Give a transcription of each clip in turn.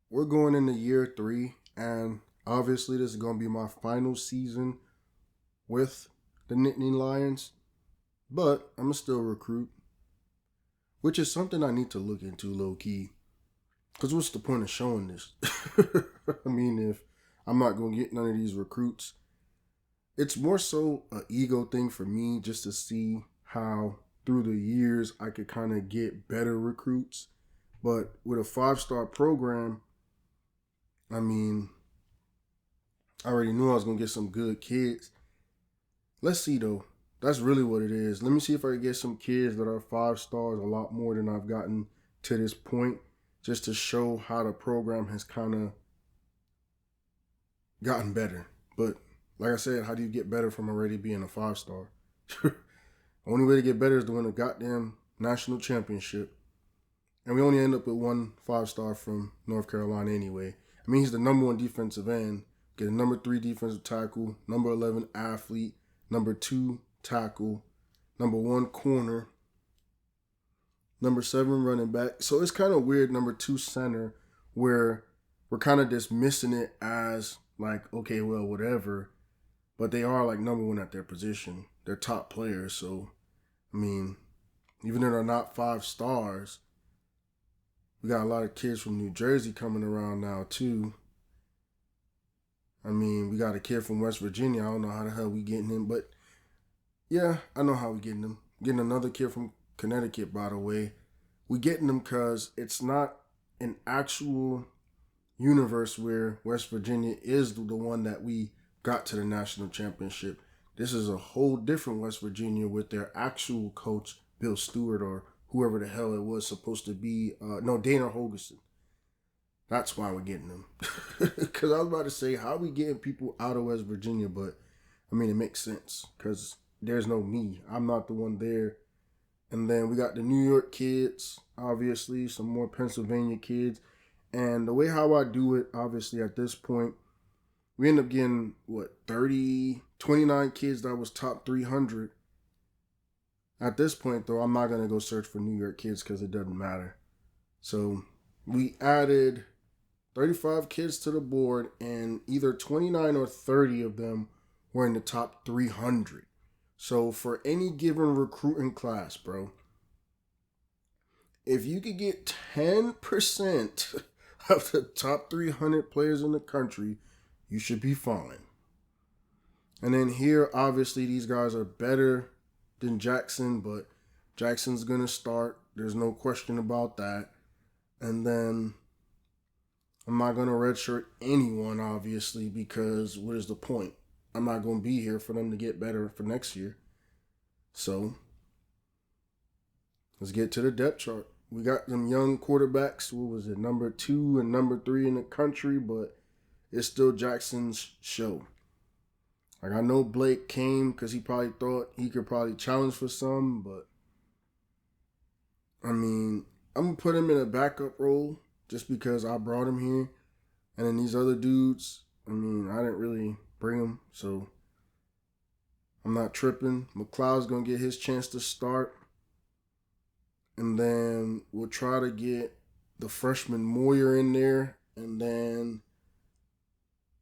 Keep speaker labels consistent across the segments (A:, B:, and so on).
A: we're going into year 3, and obviously this is going to be my final season with the Nittany Lions, but I'm still recruit, which is something I need to look into low key. Because what's the point of showing this? I mean, if I'm not going to get none of these recruits, it's more so an ego thing for me just to see how through the years I could kind of get better recruits. But with a 5-star program, I mean, I already knew I was going to get some good kids. Let's see, though. That's really what it is. Let me see if I can get some kids that are 5 stars, a lot more than I've gotten to this point, just to show how the program has kind of gotten better. But like I said, how do you get better from already being a 5-star? Only way to get better is to win a goddamn national championship. And we only end up with one 5-star from North Carolina anyway. I mean, he's the number 1 defensive end, get a number 3 defensive tackle, number 11 athlete, number 2 tackle, number 1 corner, number 7 running back. So it's kind of weird, number 2 center, where we're kind of dismissing it as like, okay, well, whatever. But they are like number 1 at their position. They're top players. So, I mean, even though they're not 5 stars, we got a lot of kids from New Jersey coming around now, too. I mean, we got a kid from West Virginia. I don't know how the hell we getting him, but yeah, I know how we getting him. Getting another kid from Connecticut, by the way. We getting them because it's not an actual universe where West Virginia is the one that we got to the national championship. This is a whole different West Virginia with their actual coach, Bill Stewart, or whoever the hell it was supposed to be. Dana Holgerson. That's why we're getting them. Because I was about to say, how are we getting people out of West Virginia? But, I mean, it makes sense because there's no me. I'm not the one there. And then we got the New York kids, obviously, some more Pennsylvania kids. And the way how I do it, obviously, at this point, we end up getting, 29 kids that was top 300. At this point, though, I'm not going to go search for New York kids because it doesn't matter. So we added 35 kids to the board, and either 29 or 30 of them were in the top 300. So for any given recruiting class, bro, if you could get 10% of the top 300 players in the country, you should be fine. And then here, obviously, these guys are better than Jackson, but Jackson's going to start. There's no question about that. And then I'm not going to redshirt anyone, obviously, because what is the point? I'm not going to be here for them to get better for next year. So let's get to the depth chart. We got them young quarterbacks. What was it? Number 2 and number 3 in the country, but it's still Jackson's show. Like, I know Blake came because he probably thought he could probably challenge for some, but I mean, I'm going to put him in a backup role just because I brought him here. And then these other dudes, I mean, I didn't really bring them, so I'm not tripping. McLeod's going to get his chance to start. And then we'll try to get the freshman Moyer in there. And then,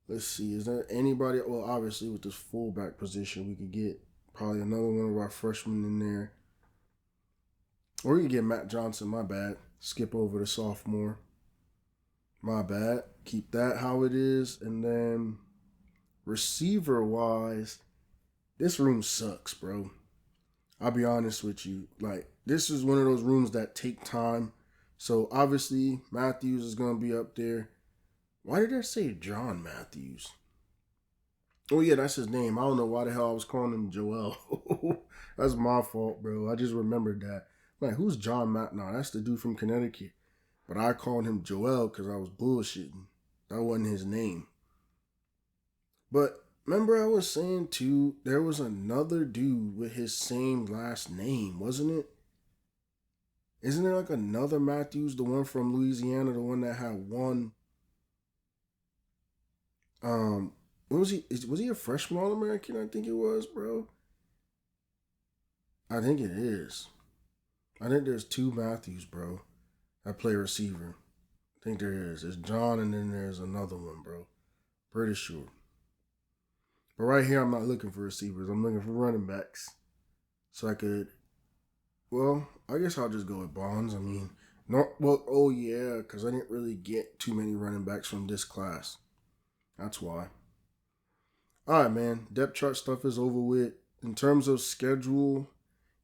A: let's see, is there anybody? Well, obviously, with this fullback position, we could get probably another one of our freshmen in there. Or we could get Matt Johnson, my bad. Skip over the sophomore. My bad. Keep that how it is. And then receiver-wise, this room sucks, bro. I'll be honest with you. Like, this is one of those rooms that take time. So, obviously, Matthews is going to be up there. Why did I say John Matthews? Oh, yeah, that's his name. I don't know why the hell I was calling him Joel. That's my fault, bro. I just remembered that. Like, who's John Matthews? No, that's the dude from Connecticut. But I called him Joel because I was bullshitting. That wasn't his name. But remember I was saying, too, there was another dude with his same last name, wasn't it? Isn't there like another Matthews, the one from Louisiana, the one that had one? What was he? Was he a freshman All-American? I think it was, bro. I think it is. I think there's 2 Matthews, bro, that play receiver. think there is. It's John, and then there's another one, bro. Pretty sure. But right here, I'm not looking for receivers. I'm looking for running backs. So I could, well, I guess I'll just go with Bonds. I mean, no, well, oh yeah, because I didn't really get too many running backs from this class. That's why. All right, man. Depth chart stuff is over with. In terms of schedule,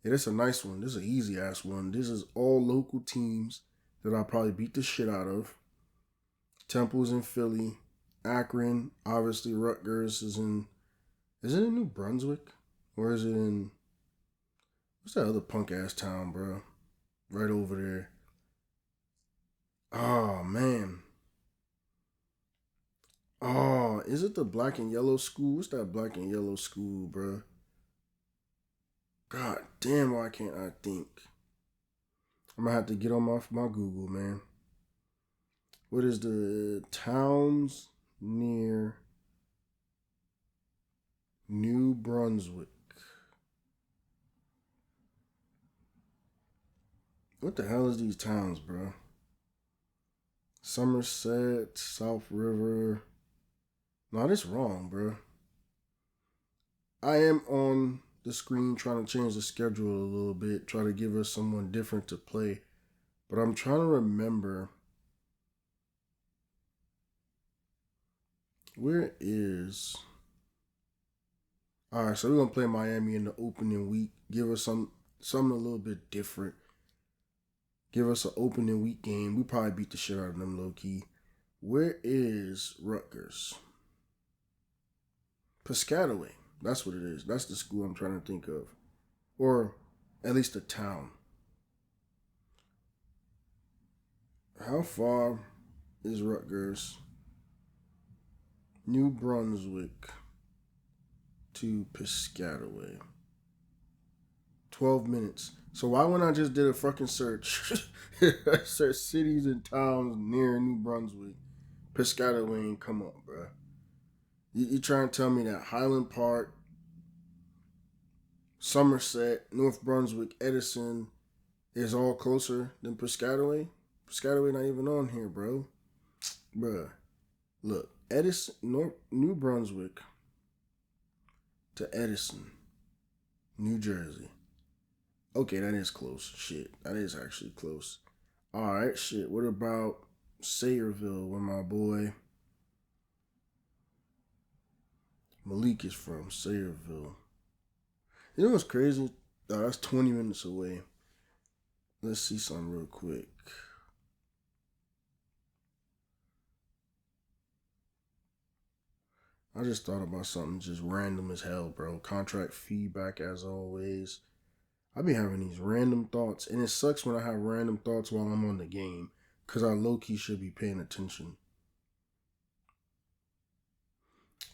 A: yeah, this is a nice one. This is an easy ass one. This is all local teams that I'll probably beat the shit out of. Temple's in Philly. Akron, obviously Rutgers is in New Brunswick? Or is it in, what's that other punk ass town, bro? Right over there. Oh, man. Oh, is it the black and yellow school? What's that black and yellow school, bro? God damn, why can't I think? I'm gonna have to get on my Google, man. What is the towns near New Brunswick? What the hell is these towns, bro? Somerset, South River. No, this wrong, bro. I am on the screen trying to change the schedule a little bit, try to give us someone different to play. But I'm trying to remember, where is... All right, so we're going to play Miami in the opening week. Give us something a little bit different. Give us an opening week game. We probably beat the shit out of them low-key. Where is Rutgers? Piscataway. That's what it is. That's the school I'm trying to think of. Or at least the town. How far is Rutgers, New Brunswick to Piscataway? 12 minutes. So why when I just did a fucking search, search cities and towns near New Brunswick, Piscataway ain't come up, bro? You trying to tell me that Highland Park, Somerset, North Brunswick, Edison is all closer than Piscataway? Piscataway not even on here, bro. Bruh. Look, Edison, New Brunswick to Edison, New Jersey. Okay, that is close. Shit, that is actually close. All right, shit. What about Sayreville, where my boy Malik is from? Sayreville. You know what's crazy? Oh, that's 20 minutes away. Let's see something real quick. I just thought about something just random as hell, bro. Contract feedback as always. I be having these random thoughts, and it sucks when I have random thoughts while I'm on the game, because I low-key should be paying attention.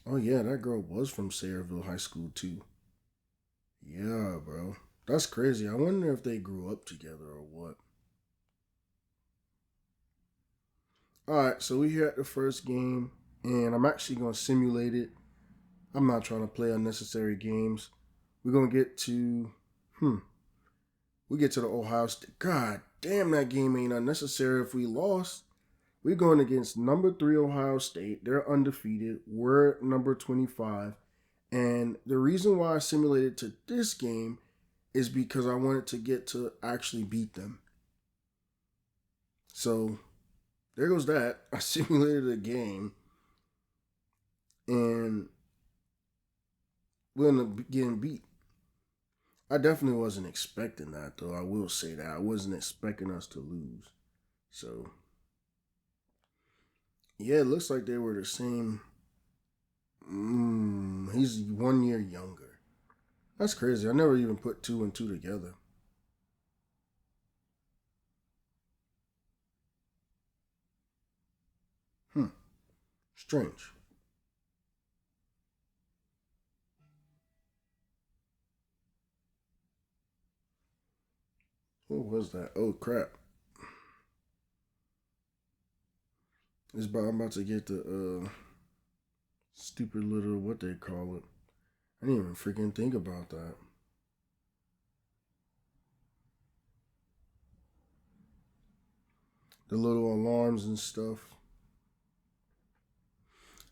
A: Oh yeah, that girl was from Sayreville High School too. Yeah, bro. That's crazy. I wonder if they grew up together or what. Alright, so we're here at the first game, and I'm actually going to simulate it. I'm not trying to play unnecessary games. We're going to get to... We get to the Ohio State. God damn, that game ain't unnecessary if we lost. We're going against number 3 Ohio State. They're undefeated. We're number 25. And the reason why I simulated to this game is because I wanted to get to actually beat them. So, there goes that. I simulated a game. And we ended up getting beat. I definitely wasn't expecting that, though. I will say that. I wasn't expecting us to lose. So, yeah, it looks like they were the same. He's 1 year younger. That's crazy. I never even put 2 and 2 together. Strange. What was that? Oh, crap. I'm about to get the stupid little, what they call it. I didn't even freaking think about that. the little alarms and stuff.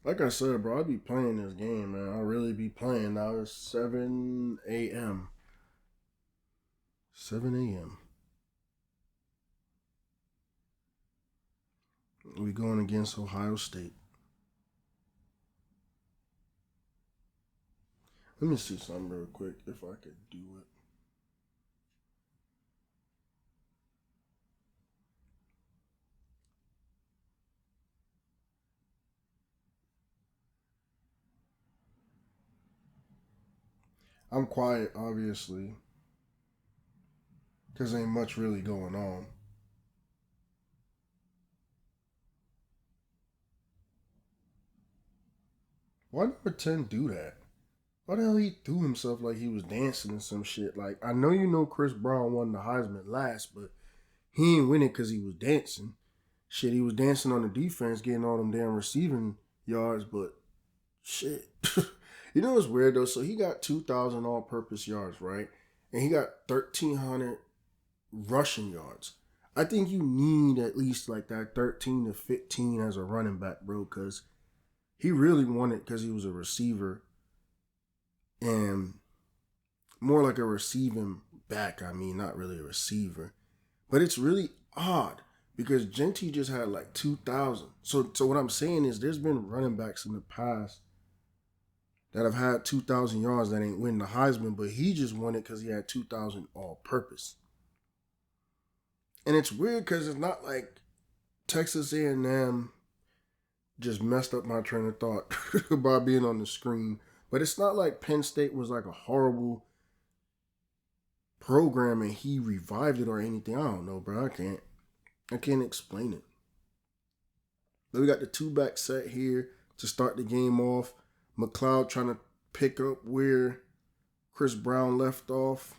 A: Like I said, bro, I be playing this game, man. I really be playing. Now it's 7 a.m. 7 a.m. We going against Ohio State. Let me see something real quick if I could do it. I'm quiet, obviously, because ain't much really going on. Why number 10 do that? Why the hell he threw himself like he was dancing and some shit? Like, I know you know Chris Brown won the Heisman last, but he ain't win it because he was dancing. Shit, he was dancing on the defense, getting all them damn receiving yards, but shit. You know what's weird though? So he got 2,000 all-purpose yards, right? And he got 1,300 rushing yards. I think you need at least like that 13 to 15 as a running back, bro, because he really won it because he was a receiver and more like a receiving back. I mean, not really a receiver. But it's really odd because Genty just had like 2,000. So what I'm saying is there's been running backs in the past that have had 2,000 yards that ain't win the Heisman, but he just won it because he had 2,000 all-purpose. And it's weird because it's not like Texas A&M just messed up my train of thought by being on the screen. But it's not like Penn State was like a horrible program and he revived it or anything. I don't know, bro. I can't explain it. But we got the two-back set here to start the game off. McLeod trying to pick up where Chris Brown left off.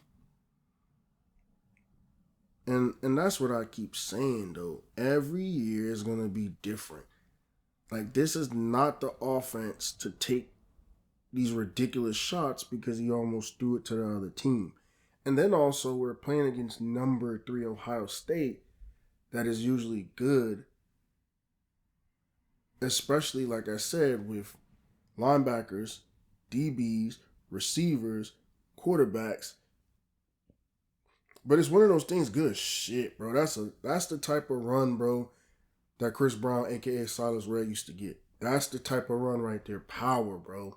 A: And that's what I keep saying, though. Every year is going to be different. Like, this is not the offense to take these ridiculous shots because he almost threw it to the other team. And then also, we're playing against number 3 Ohio State that is usually good. Especially, like I said, with linebackers, DBs, receivers, quarterbacks. But it's one of those things, good shit, bro. That's the type of run, bro, that Chris Brown, a.k.a. Silas Red, used to get. That's the type of run right there. Power, bro.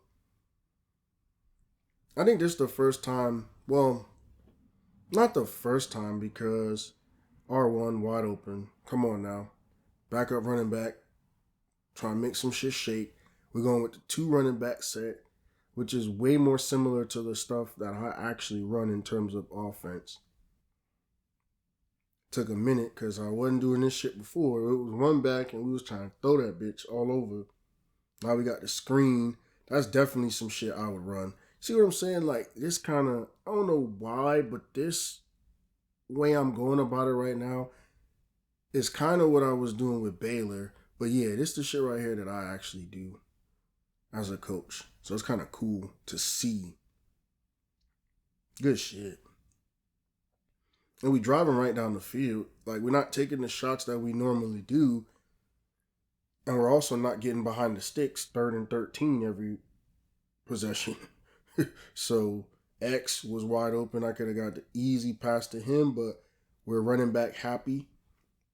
A: I think this is the first time, well, not the first time because R1 wide open. Come on now. Backup running back. Trying to make some shit shake. We're going with the 2 running back set, which is way more similar to the stuff that I actually run in terms of offense. Took a minute because I wasn't doing this shit before. It was one back and we was trying to throw that bitch all over. Now we got the screen. That's definitely some shit I would run. See what I'm saying? Like, this kind of, I don't know why, but this way I'm going about it right now is kind of what I was doing with Baylor. But yeah, this is the shit right here that I actually do as a coach. So it's kind of cool to see. Good shit. And we driving right down the field. Like, we're not taking the shots that we normally do. And we're also not getting behind the sticks 3rd and 13 every possession. So X was wide open. I could have got the easy pass to him, but we're running back happy.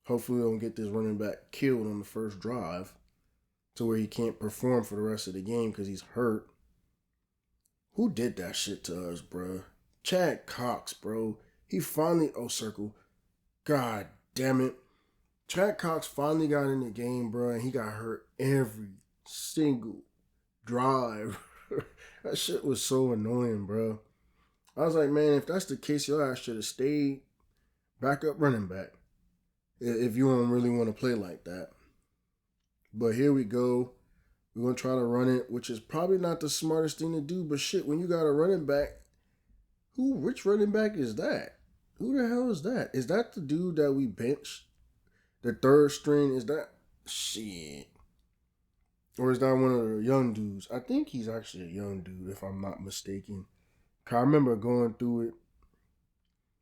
A: Hopefully we don't get this running back killed on the first drive to where he can't perform for the rest of the game because he's hurt. Who did that shit to us, bro? Chad Cox, bro. He finally, circle. God damn it. Chad Cox finally got in the game, bro, and he got hurt every single drive. That shit was so annoying, bro. I was like, man, if that's the case, your ass should have stayed backup running back if you don't really want to play like that. But here we go. We're going to try to run it, which is probably not the smartest thing to do. But shit, when you got a running back, which running back is that? Who the hell is that? Is that the dude that we benched? The 3rd string? Is that? Shit. Or is that one of the young dudes? I think he's actually a young dude, if I'm not mistaken. I remember going through it.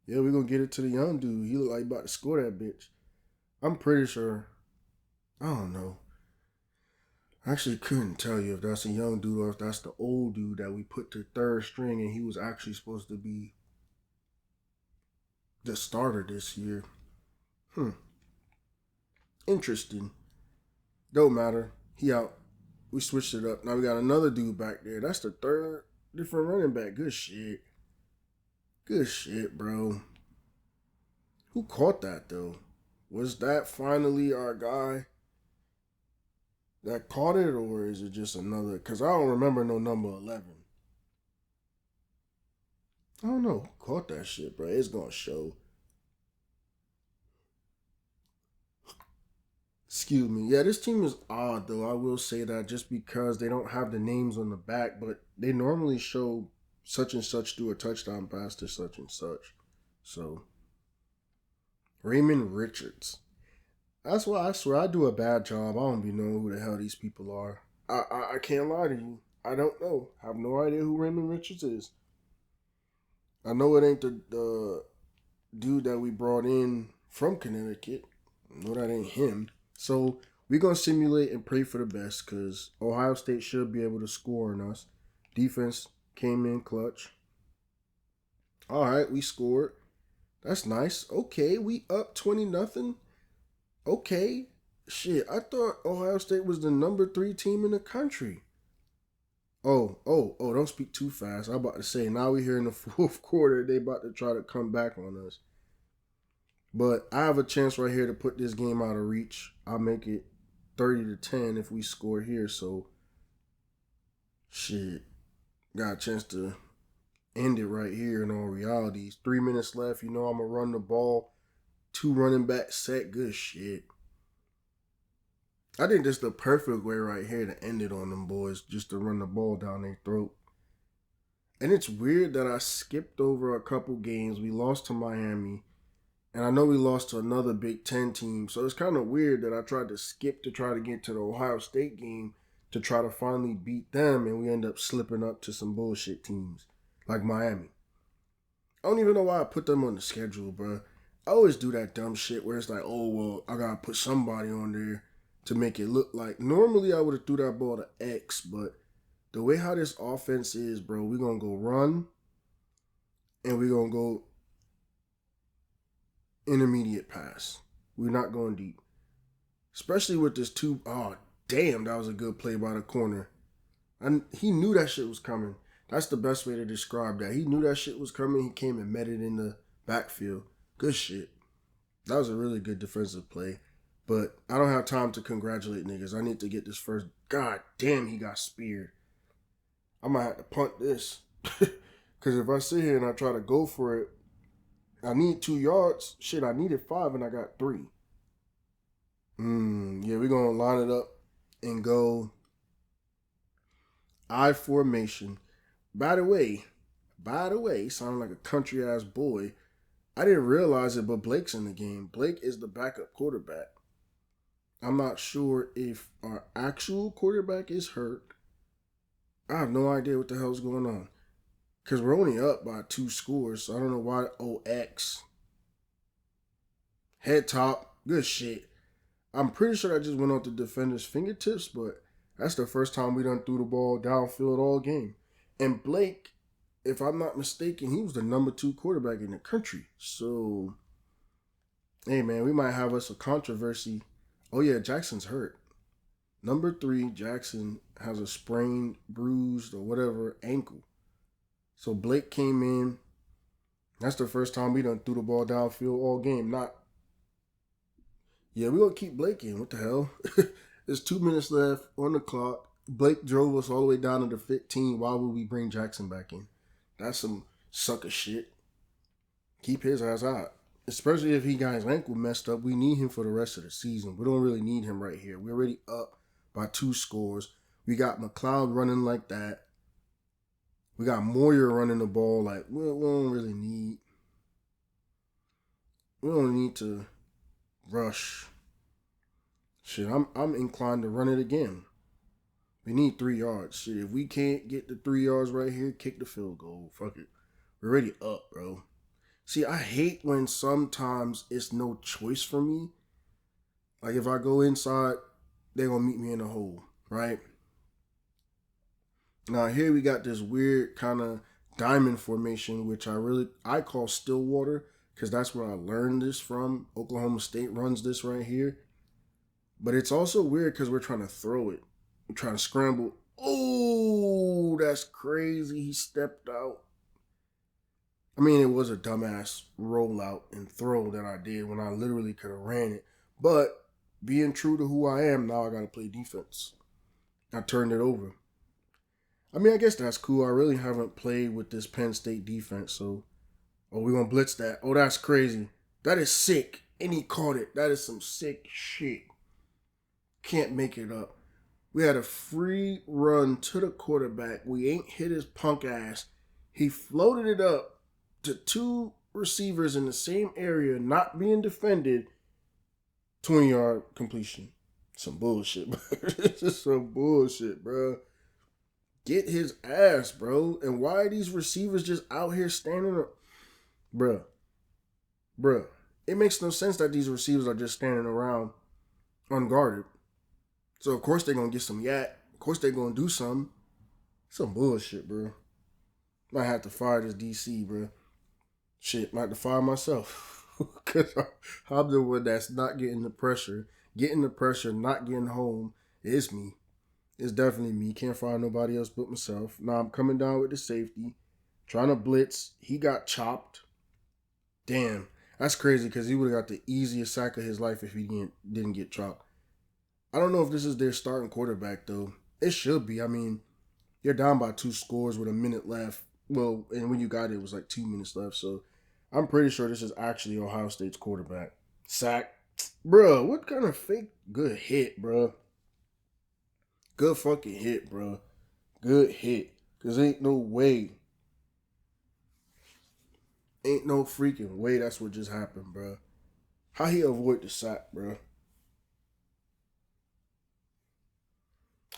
A: Yeah, we're going to get it to the young dude. He looked like he about to score that bitch. I'm pretty sure. I don't know. I actually couldn't tell you if that's a young dude or if that's the old dude that we put to third string and he was actually supposed to be the starter this year. Hmm. Interesting. Don't matter. He out. We switched it up. Now we got another dude back there. That's the third different running back. Good shit. Good shit, bro. Who caught that though? Was that finally our guy that caught it, or is it just another? Because I don't remember no number 11. I don't know who caught that shit, bro. It's gonna show. Excuse me. Yeah, this team is odd though. I will say that just because they don't have the names on the back, but they normally show such and such do a touchdown pass to such and such. So Raymond Richards. That's why I swear I do a bad job. I don't be knowing who the hell these people are. I can't lie to you. I don't know. I have no idea who Raymond Richards is. I know it ain't the dude that we brought in from Connecticut. I know that ain't him. So we're going to simulate and pray for the best because Ohio State should be able to score on us. Defense came in clutch. All right, we scored. That's nice. Okay, we up 20-0. Okay. Shit, I thought Ohio State was the number 3 team in the country. Oh, don't speak too fast. I'm about to say, now we're here in the fourth quarter. They about to try to come back on us. But I have a chance right here to put this game out of reach. I'll make it 30-10 if we score here. So, shit, got a chance to end it right here in all realities. 3 minutes left. You know I'm going to run the ball. 2 running back set. Good shit. I think this is the perfect way right here to end it on them boys. Just to run the ball down their throat. And it's weird that I skipped over a couple games. We lost to Miami. And I know we lost to another Big Ten team. So it's kind of weird that I tried to skip to try to get to the Ohio State game to try to finally beat them. And we end up slipping up to some bullshit teams like Miami. I don't even know why I put them on the schedule, bro. I always do that dumb shit where it's like, oh, well, I got to put somebody on there to make it look like. Normally, I would have threw that ball to X, but the way how this offense is, bro, we're going to go run and we're going to go intermediate pass. We're not going deep. Especially with this oh, damn, that was a good play by the corner. And he knew that shit was coming. That's the best way to describe that. He knew that shit was coming. He came and met it in the backfield. Good shit. That was a really good defensive play. But I don't have time to congratulate niggas. I need to get this first. God damn, he got speared. I might have to punt this. Because if I sit here and I try to go for it, I need 2 yards. Shit, I needed 5 and I got 3. Yeah, we're going to line it up and go I formation. By the way, sounding like a country ass boy. I didn't realize it, but Blake's in the game. Blake is the backup quarterback. I'm not sure if our actual quarterback is hurt. I have no idea what the hell's going on. Because we're only up by 2 scores, so I don't know why. OX. Head top. Good shit. I'm pretty sure that just went off the defender's fingertips, but that's the first time we done threw the ball downfield all game. And Blake, if I'm not mistaken, he was the number 2 quarterback in the country. So, hey man, we might have us a controversy. Oh yeah, Jackson's hurt. Number 3, Jackson has a sprained, bruised, or whatever ankle. So Blake came in. That's the first time we done threw the ball downfield all game. Yeah, we're going to keep Blake in. What the hell? There's 2 minutes left on the clock. Blake drove us all the way down to the 15. Why would we bring Jackson back in? That's some sucker shit. Keep his ass out. Especially if he got his ankle messed up. We need him for the rest of the season. We don't really need him right here. We're already up by 2 scores. We got McLeod running like that. We got Moyer running the ball. Like, we don't really need. We don't need to rush. Shit, I'm inclined to run it again. We need 3 yards. Shit, if we can't get the 3 yards right here, kick the field goal. Fuck it. We're already up, bro. See, I hate when sometimes it's no choice for me. Like if I go inside, they're gonna meet me in the hole, right? Now here we got this weird kind of diamond formation, which I call Stillwater because that's where I learned this from. Oklahoma State runs this right here, but it's also weird because we're trying to throw it, we're trying to scramble. Oh, that's crazy! He stepped out. I mean, it was a dumbass rollout and throw that I did when I literally could have ran it, but being true to who I am, now I gotta play defense. I turned it over. I mean, I guess that's cool. I really haven't played with this Penn State defense, so we're gonna blitz that. Oh, that's crazy. That is sick. And he caught it. That is some sick shit. Can't make it up. We had a free run to the quarterback. We ain't hit his punk ass. He floated it up to two receivers in the same area, not being defended. 20-yard completion. Some bullshit, bro. This is some bullshit, bro. Get his ass, bro. And why are these receivers just out here standing up? Bruh. It makes no sense that these receivers are just standing around unguarded. So, of course, they're going to get some yak. Of course, they're going to do something. Some bullshit, bro. Might have to fire this DC, bro. Shit, might have to fire myself. Because I'm the one that's not getting the pressure. Getting the pressure, not getting home. It's me. It's definitely me. Can't find nobody else but myself. Now I'm coming down with the safety. Trying to blitz. He got chopped. Damn. That's crazy because he would have got the easiest sack of his life if he didn't get chopped. I don't know if this is their starting quarterback, though. It should be. I mean, you're down by 2 scores with a minute left. Well, and when you got it, it was like 2 minutes left. So I'm pretty sure this is actually Ohio State's quarterback. Sack. Bruh, what kind of fake good hit, bruh? Good fucking hit, bro. Good hit. Because ain't no way. Ain't no freaking way that's what just happened, bro. How he avoid the sack, bro?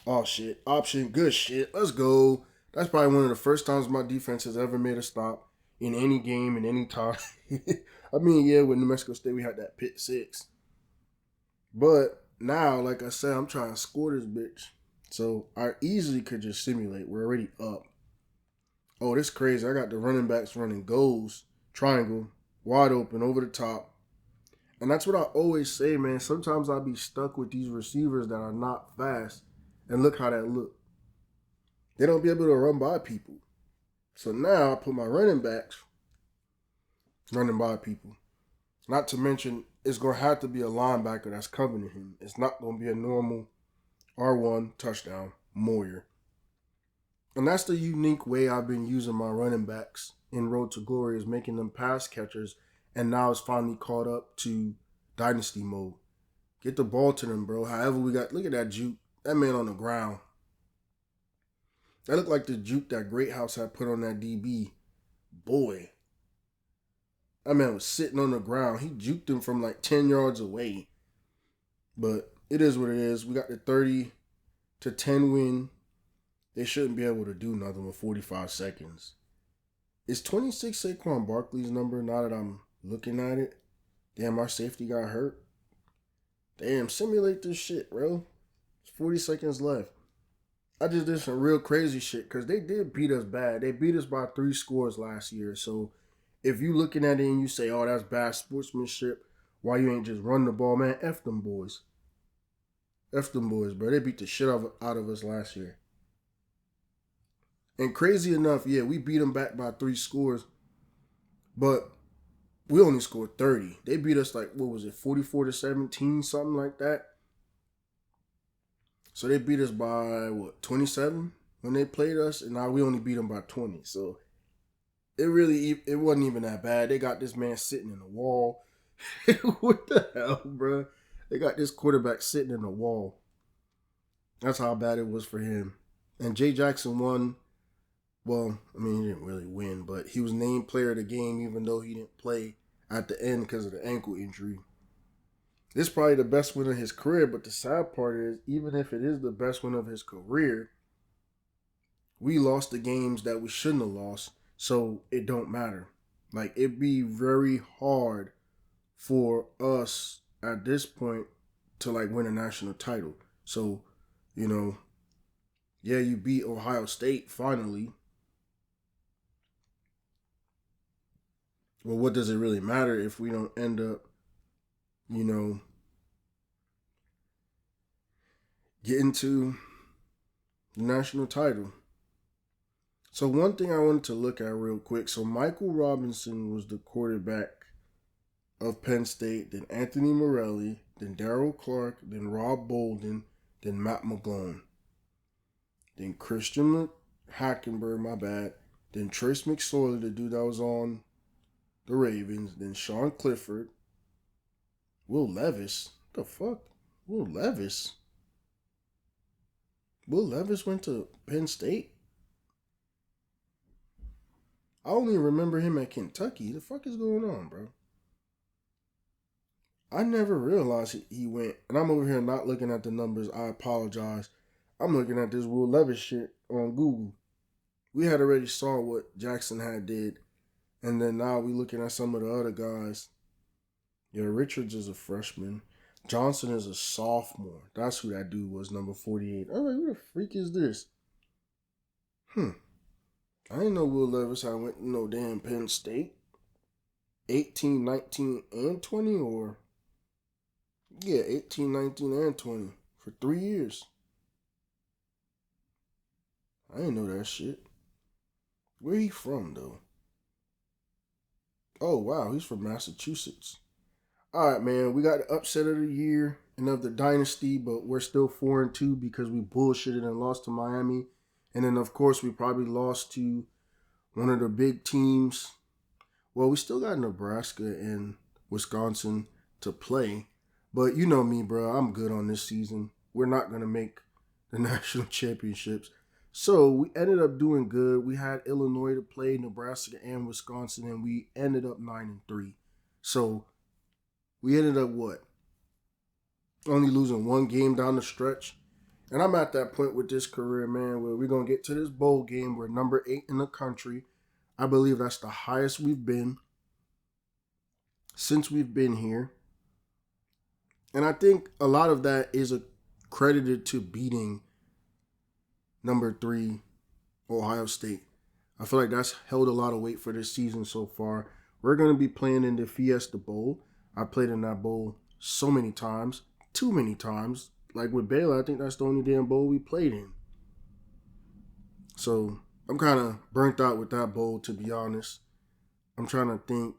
A: Oh, shit. Option. Good shit. Let's go. That's probably one of the first times my defense has ever made a stop in any game, in any time. I mean, yeah, with New Mexico State, we had that PiTT 6. But now, like I said, I'm trying to score this bitch. So I easily could just simulate. We're already up. Oh, this crazy. I got the running backs running goals, triangle, wide open, over the top. And that's what I always say, man. Sometimes I'll be stuck with these receivers that are not fast. And look how that look. They don't be able to run by people. So now I put my running backs running by people. Not to mention, it's going to have to be a linebacker that's covering him. It's not going to be a normal R1 touchdown, Moyer. And that's the unique way I've been using my running backs in Road to Glory, is making them pass catchers. And now it's finally caught up to Dynasty Mode. Get the ball to them, bro. However we got, look at that juke. That man on the ground. That looked like the juke that Great House had put on that DB. Boy. That man was sitting on the ground. He juked him from like 10 yards away. But it is what it is. We got the 30-10 win. They shouldn't be able to do nothing with 45 seconds. Is 26 Saquon Barkley's number now that I'm looking at it? Damn, our safety got hurt. Damn, simulate this shit, bro. It's 40 seconds left. I just did some real crazy shit because they did beat us bad. They beat us by 3 scores last year. So if you looking at it and you say, oh, that's bad sportsmanship, why you ain't just run the ball, man? F them boys. F them boys, bro. They beat the shit out of us last year. And crazy enough, yeah, we beat them back by 3 scores. But we only scored 30. They beat us like, what was it, 44-17, something like that. So they beat us by, 27 when they played us, and now we only beat them by 20. So it wasn't even that bad. They got this man sitting in the wall. What the hell, bro? They got this quarterback sitting in the wall. That's how bad it was for him. And Jay Jackson won. Well, I mean, he didn't really win, but he was named player of the game even though he didn't play at the end because of the ankle injury. This is probably the best win of his career, but the sad part is, even if it is the best win of his career, we lost the games that we shouldn't have lost, so it don't matter. Like, it'd be very hard for us at this point to like win a national title. So, you know, yeah, you beat Ohio State finally. Well, what does it really matter if we don't end up, you know, getting to the national title? So one thing I wanted to look at real quick. So Michael Robinson was the quarterback of Penn State, then Anthony Morelli, then Darryl Clark, then Rob Bolden, then Matt McGlone, then Christian Hackenberg, my bad, then Trace McSorley, the dude that was on the Ravens, then Sean Clifford, Will Levis. What the fuck? Will Levis? Will Levis went to Penn State? I only remember him at Kentucky. The fuck is going on, bro? I never realized he went, and I'm over here not looking at the numbers. I apologize. I'm looking at this Will Levis shit on Google. We had already saw what Jackson had did, and then now we looking at some of the other guys. Yeah, Richards is a freshman. Johnson is a sophomore. That's who that dude was, number 48. I'm like, who the freak is this? I didn't know Will Levis had went to no damn Penn State. 18, 19, and 20, or... Yeah, 18, 19, and 20 for 3 years. I didn't know that shit. Where he from, though? Oh, wow, he's from Massachusetts. All right, man, we got the upset of the year and of the dynasty, but we're still 4-2 because we bullshitted and lost to Miami. And then, of course, we probably lost to one of the big teams. Well, we still got Nebraska and Wisconsin to play. But you know me, bro. I'm good on this season. We're not going to make the national championships. So we ended up doing good. We had Illinois to play, Nebraska and Wisconsin, and we ended up 9-3. So we ended up what? Only losing one game down the stretch. And I'm at that point with this career, man, where we're going to get to this bowl game. We're number 8 in the country. I believe that's the highest we've been since we've been here. And I think a lot of that is credited to beating number 3 Ohio State. I feel like that's held a lot of weight for this season so far. We're going to be playing in the Fiesta Bowl. I played in that bowl so many times, too many times. Like with Baylor, I think that's the only damn bowl we played in. So I'm kind of burnt out with that bowl, to be honest. I'm trying to think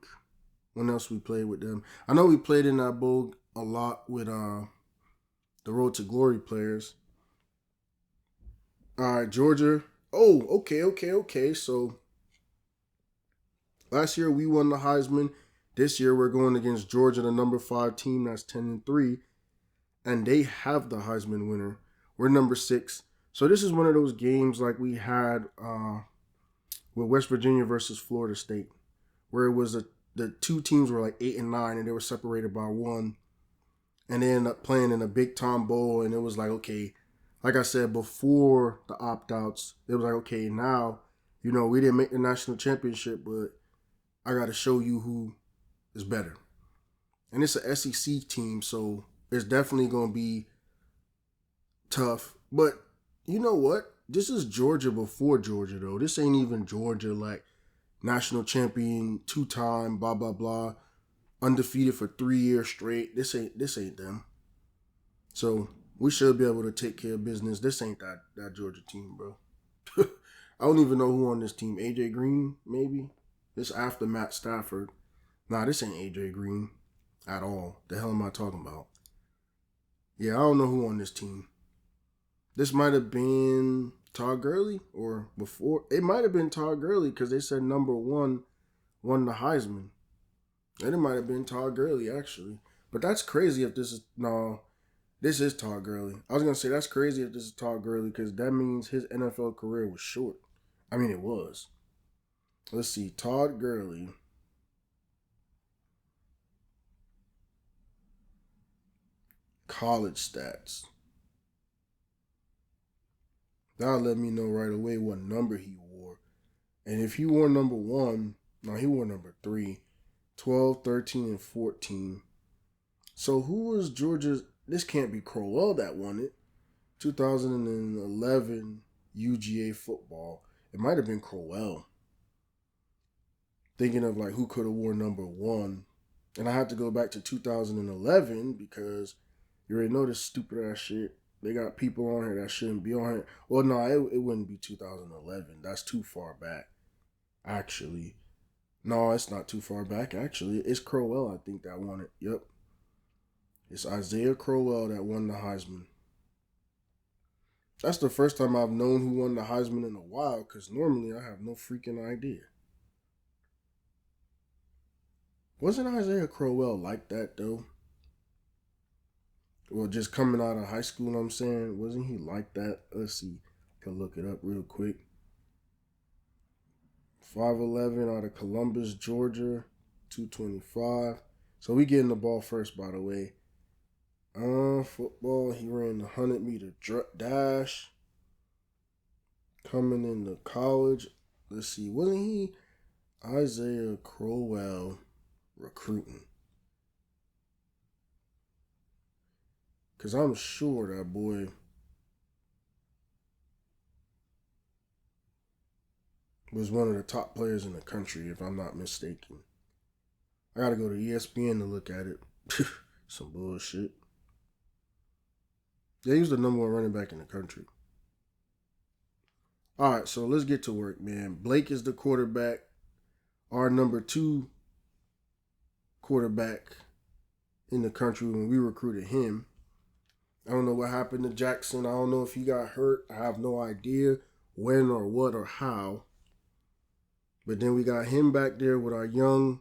A: when else we played with them. I know we played in that bowl a lot with the Road to Glory players. All right, Georgia. Oh, okay. So last year we won the Heisman. This year we're going against Georgia, the number 5 team that's 10-3. And they have the Heisman winner. We're number 6. So this is one of those games like we had with West Virginia versus Florida State, where it was the two teams were like 8 and 9, and they were separated by 1. And they ended up playing in a big time bowl, and it was like, okay, like I said before the opt-outs, it was like, okay, now, you know, we didn't make the national championship, but I got to show you who is better. And it's an SEC team, so it's definitely going to be tough. But you know what? This is Georgia before Georgia, though. This ain't even Georgia, like national champion, 2-time, blah, blah, blah. Undefeated for 3 years straight. This ain't them. So we should be able to take care of business. This ain't that Georgia team, bro. I don't even know who on this team. AJ Green, maybe? This after Matt Stafford. Nah, this ain't AJ Green at all. The hell am I talking about? Yeah, I don't know who on this team. This might have been Todd Gurley or before. It might have been Todd Gurley because they said number 1 won the Heisman. And it might have been Todd Gurley, actually. But that's crazy if this is... No, this is Todd Gurley. I was going to say that's crazy if this is Todd Gurley because that means his NFL career was short. I mean, it was. Let's see. Todd Gurley. College stats. That'll let me know right away what number he wore. And if he wore number 1... No, he wore number 3. 12, 13, and 14. So who was Georgia's this can't be Crowell that won it. 2011 UGA football. It might have been Crowell. Thinking of like who could have worn number 1. And I have to go back to 2011 because you already know this stupid ass shit. They got people on here that shouldn't be on here. Well, no, it wouldn't be 2011. That's too far back. Actually. No, it's not too far back, actually. It's Crowell, I think, that won it. Yep. It's Isaiah Crowell that won the Heisman. That's the first time I've known who won the Heisman in a while, because normally I have no freaking idea. Wasn't Isaiah Crowell like that, though? Well, just coming out of high school, you know what I'm saying? Wasn't he like that? Let's see. I can look it up real quick. 5'11" out of Columbus, Georgia. 225. So we getting the ball first, by the way. Football, he ran the 100-meter dash. Coming into college. Let's see. Wasn't he Isaiah Crowell recruiting? Because I'm sure that boy was one of the top players in the country, if I'm not mistaken. I got to go to ESPN to look at it. Some bullshit. Yeah, he was the number 1 running back in the country. All right, so let's get to work, man. Blake is the quarterback. Our number 2 quarterback in the country when we recruited him. I don't know what happened to Jackson. I don't know if he got hurt. I have no idea when or what or how. But then we got him back there with our young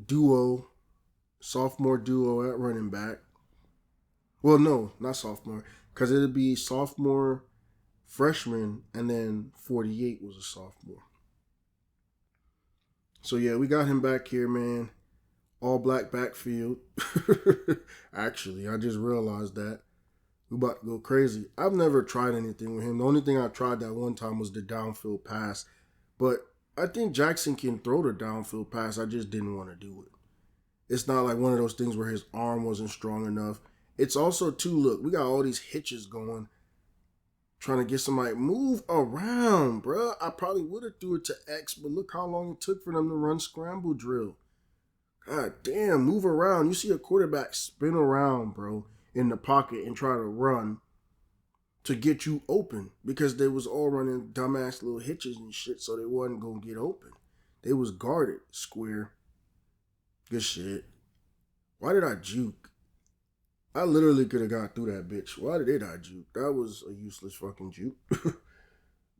A: duo, sophomore duo at running back. Well, no, not sophomore, because it'd be sophomore, freshman, and then 48 was a sophomore. So, yeah, we got him back here, man. All black backfield. Actually, I just realized that. We about to go crazy. I've never tried anything with him. The only thing I tried that one time was the downfield pass. But I think Jackson can throw the downfield pass. I just didn't want to do it. It's not like one of those things where his arm wasn't strong enough. It's also, too, look, we got all these hitches going. Trying to get somebody, move around, bruh. I probably would have threw it to X, but look how long it took for them to run scramble drill. God damn, move around. You see a quarterback spin around, bro, in the pocket and try to run to get you open because they was all running dumbass little hitches and shit, so they wasn't going to get open. They was guarded, square. Good shit. Why did I juke? I literally could have got through that bitch. Why did I juke? That was a useless fucking juke.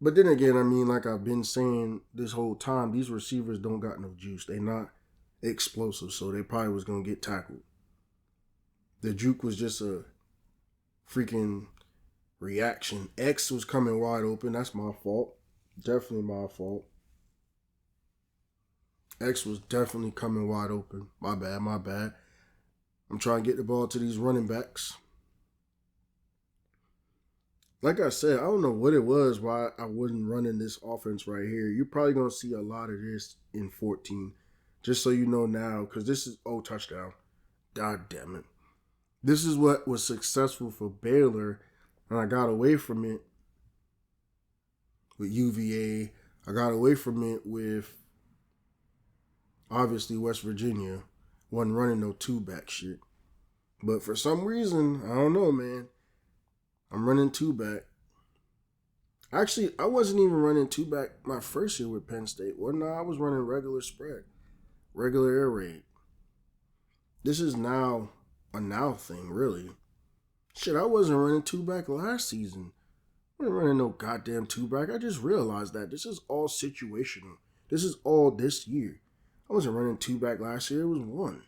A: But then again, I mean, like I've been saying this whole time, these receivers don't got no juice. They not explosive, so they probably was going to get tackled. The juke was just a freaking reaction. X was coming wide open. That's my fault. Definitely my fault. X was definitely coming wide open. My bad. I'm trying to get the ball to these running backs. Like I said, I don't know what it was why I wasn't running this offense right here. You're probably going to see a lot of this in 14. Just so you know now, because this is, touchdown. God damn it. This is what was successful for Baylor, and I got away from it with UVA. I got away from it with, obviously, West Virginia. Wasn't running no 2-back shit. But for some reason, I don't know, man. I'm running 2-back. Actually, I wasn't even running 2-back my first year with Penn State. Well, no, I was running regular spread. Regular air raid. This is now a now thing, really. Shit, I wasn't running 2-back last season. I wasn't running no goddamn 2-back. I just realized that. This is all situational. This is all this year. I wasn't running 2-back last year. It was 1.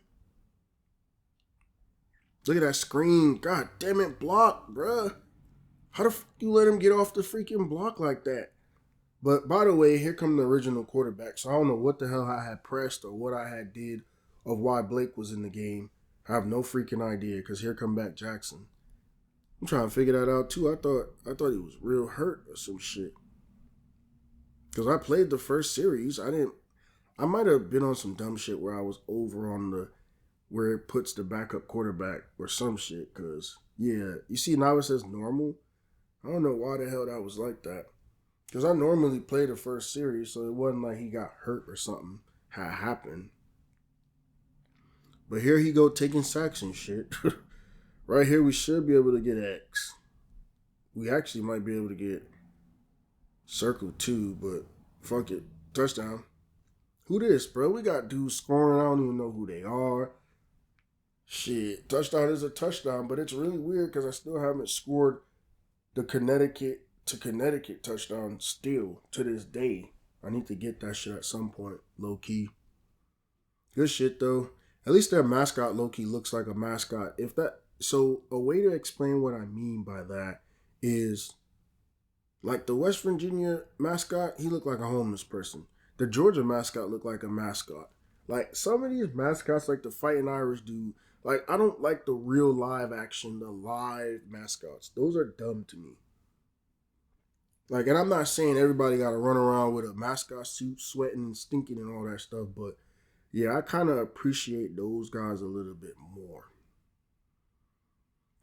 A: Look at that screen. God damn it, block, bruh. How the fuck you let him get off the freaking block like that? But by the way, here come the original quarterback. So I don't know what the hell I had pressed or what I had did of why Blake was in the game. I have no freaking idea because here come back Jackson. I'm trying to figure that out too. I thought he was real hurt or some shit. Because I played the first series. I might have been on some dumb shit where I was over on the where it puts the backup quarterback or some shit. Because, yeah, you see now it says normal. I don't know why the hell that was like that. Because I normally play the first series, so it wasn't like he got hurt or something had happened. But here he go taking sacks and shit. Right here we should be able to get X. We actually might be able to get circle too, but fuck it. Touchdown. Who this, bro? We got dudes scoring. I don't even know who they are. Shit. Touchdown is a touchdown, but it's really weird because I still haven't scored the Connecticut to Connecticut touchdown still to this day. I need to get that shit at some point, low key. Good shit though. At least their mascot low key looks like a mascot. So a way to explain what I mean by that is like the West Virginia mascot, he looked like a homeless person. The Georgia mascot looked like a mascot. Like some of these mascots, like the Fighting Irish dude, like I don't like the real live action, the live mascots. Those are dumb to me. Like, and I'm not saying everybody got to run around with a mascot suit, sweating and stinking and all that stuff, but yeah, I kind of appreciate those guys a little bit more.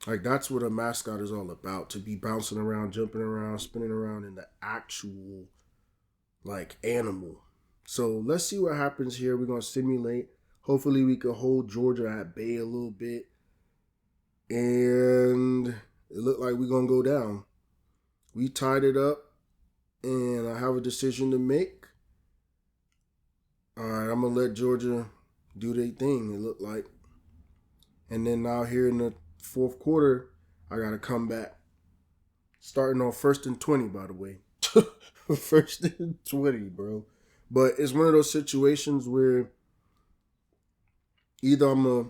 A: Like, that's what a mascot is all about, to be bouncing around, jumping around, spinning around in the actual, like, animal. So, let's see what happens here. We're going to simulate. Hopefully, we can hold Georgia at bay a little bit. And it looked like we're going to go down. We tied it up, and I have a decision to make. All right, I'm going to let Georgia do their thing, it looked like. And then now here in the fourth quarter, I got to come back. Starting on 1st and 20, by the way. 1st and 20, bro. But it's one of those situations where either I'm a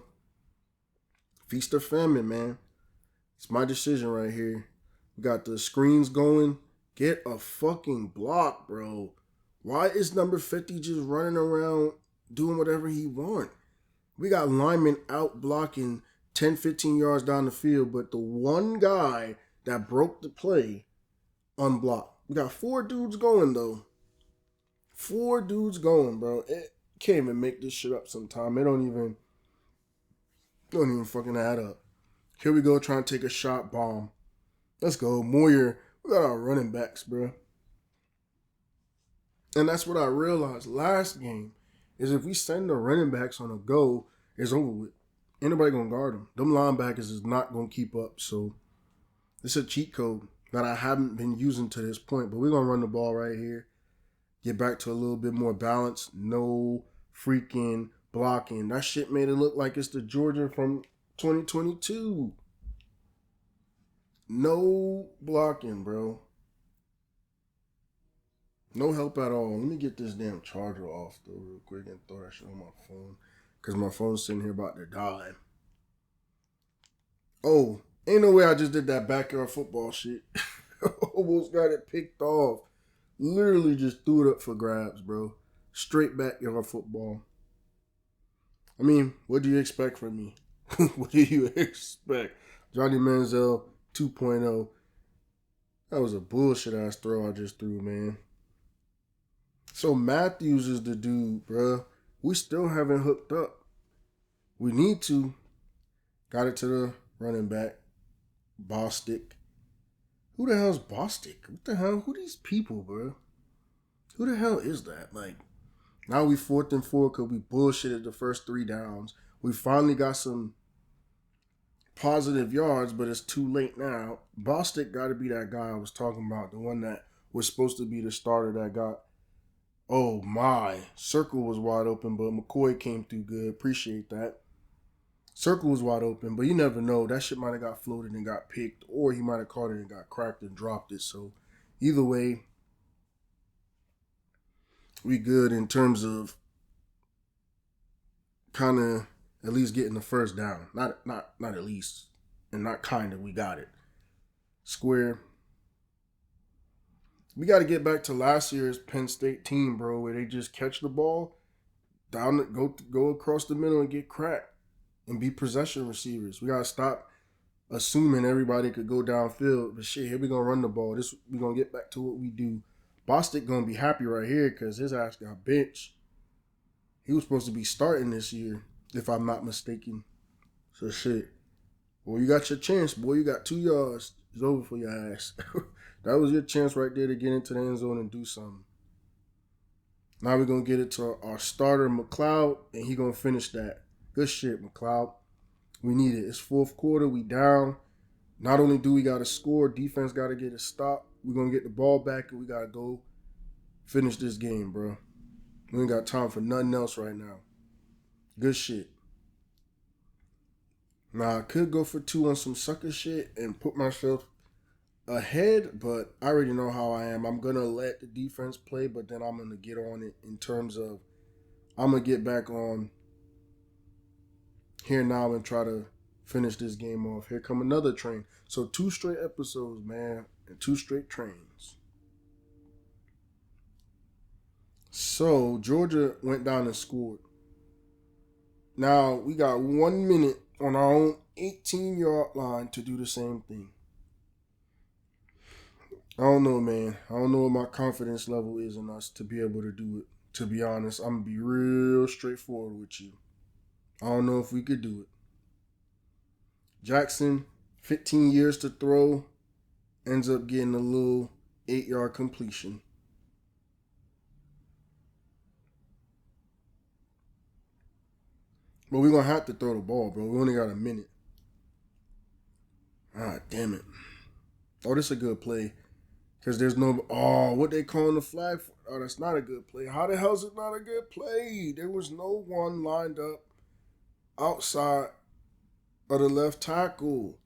A: feast or famine, man. It's my decision right here. We got the screens going. Get a fucking block, bro. Why is number 50 just running around doing whatever he want? We got linemen out blocking 10, 15 yards down the field, but the one guy that broke the play unblocked. We got 4 dudes going, though. 4 dudes going, bro. It can't even make this shit up sometime. It don't even fucking add up. Here we go, trying to take a shot bomb. Let's go. Moyer. We got our running backs, bro. And that's what I realized last game is if we send the running backs on a go, it's over with. Ain't nobody going to guard them. Them linebackers is not going to keep up. So it's a cheat code that I haven't been using to this point. But we're going to run the ball right here. Get back to a little bit more balance. No freaking blocking. That shit made it look like it's the Georgia from 2022. No blocking, bro. No help at all. Let me get this damn charger off, though, real quick and throw that shit on my phone. Because my phone's sitting here about to die. Oh, ain't no way I just did that backyard football shit. Almost got it picked off. Literally just threw it up for grabs, bro. Straight backyard football. I mean, what do you expect from me? What do you expect? Johnny Manziel 2.0. That was a bullshit ass throw I just threw, man. So Matthews is the dude, bro. We still haven't hooked up. We need to. Got it to the running back. Bostic. Who the hell's Bostic? What the hell? Who these people, bro? Who the hell is that? Like, now we 4th and 4 because we bullshitted the first 3 downs. We finally got some positive yards, but it's too late now. Bostic got to be that guy I was talking about, the one that was supposed to be the starter that got, oh my, Circle was wide open, but McCoy came through good. Appreciate that. Circle was wide open, but you never know. That shit might have got floated and got picked, or he might have caught it and got cracked and dropped it. So either way, we good in terms of kind of at least getting the first down. Not at least, and not kind of. We got it. Square. We got to get back to last year's Penn State team, bro, where they just catch the ball, go across the middle and get cracked and be possession receivers. We got to stop assuming everybody could go downfield. But shit, here we going to run the ball. We going to get back to what we do. Bostic going to be happy right here because his ass got benched. He was supposed to be starting this year. if I'm not mistaken. So shit. Well, you got your chance, boy. You got 2 yards. It's over for your ass. That was your chance right there to get into the end zone and do something. Now we're going to get it to our starter, McLeod, and he going to finish that. Good shit, McLeod. We need it. It's fourth quarter. We down. Not only do we got to score, defense got to get a stop. We're going to get the ball back, and we got to go finish this game, bro. We ain't got time for nothing else right now. Good shit. Now, I could go for 2 on some sucker shit and put myself ahead, but I already know how I am. I'm going to let the defense play, but then I'm going to get on it in terms of I'm going to get back on here now and try to finish this game off. Here come another train. So 2 straight episodes, man, and 2 straight trains. So Georgia went down and scored. Now we got 1 minute on our own 18-yard line to do the same thing. I don't know, man. I don't know what my confidence level is in us to be able to do it. To be honest, I'm going to be real straightforward with you. I don't know if we could do it. Jackson, 15 years to throw, ends up getting a little 8-yard completion. But we're going to have to throw the ball, bro. We only got a minute. Ah, damn it. Oh, this is a good play. Because there's no... Oh, what they calling the flag for? Oh, that's not a good play. How the hell is it not a good play? There was no one lined up outside of the left tackle.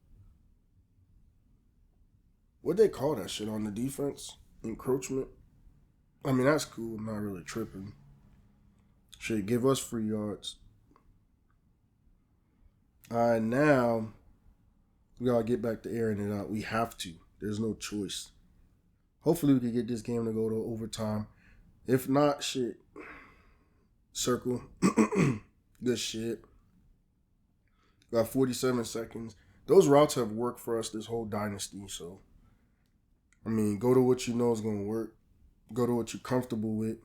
A: What they call that shit on the defense? Encroachment? I mean, that's cool. I'm not really tripping. Shit, give us free yards. All right, now we got to get back to airing it out. We have to. There's no choice. Hopefully we can get this game to go to overtime. If not, shit. Circle. Good shit. Got 47 seconds. Those routes have worked for us this whole dynasty, so. I mean, go to what you know is going to work. Go to what you're comfortable with.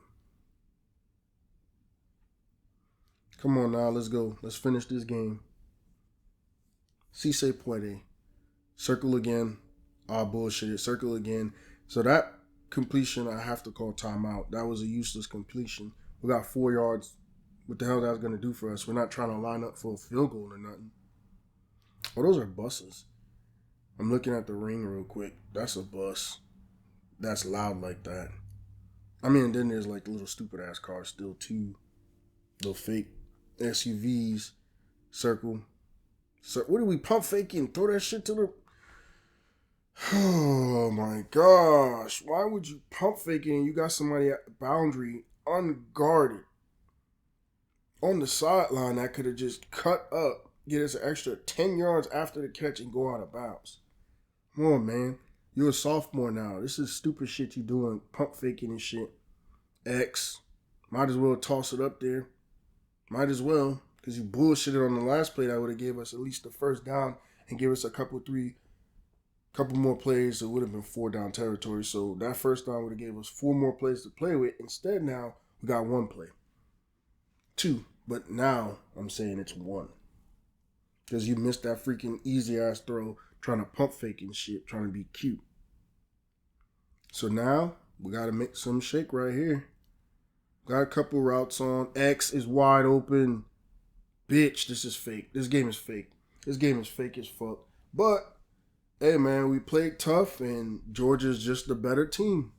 A: Come on now, let's go. Let's finish this game. Si se puede. Circle again. Ah, bullshit. Circle again. So that completion, I have to call timeout. That was a useless completion. We got 4 yards. What the hell that's going to do for us? We're not trying to line up for a field goal or nothing. Oh, those are buses. I'm looking at the ring real quick. That's a bus. That's loud like that. I mean, then there's like little stupid ass cars still too. Little fake SUVs. Circle. So what are we pump faking? Throw that shit to the... Oh my gosh. Why would you pump fake it and you got somebody at the boundary unguarded on the sideline that could have just cut up, get us an extra 10 yards after the catch and go out of bounds? Come on, man. You're a sophomore now. This is stupid shit you doing, pump faking and shit. X. Might as well toss it up there. Might as well. Because you bullshitted on the last play that would have gave us at least the first down and give us a couple more plays. It would have been 4 down territory. So that first down would have gave us 4 more plays to play with. Instead now, we got 1 play. 2. But now I'm saying it's 1. Because you missed that freaking easy ass throw trying to pump fake and shit, trying to be cute. So now we got to make some shake right here. Got a couple routes on. X is wide open. Bitch, this is fake. This game is fake. This game is fake as fuck. But, hey, man, we played tough, and Georgia's just the better team.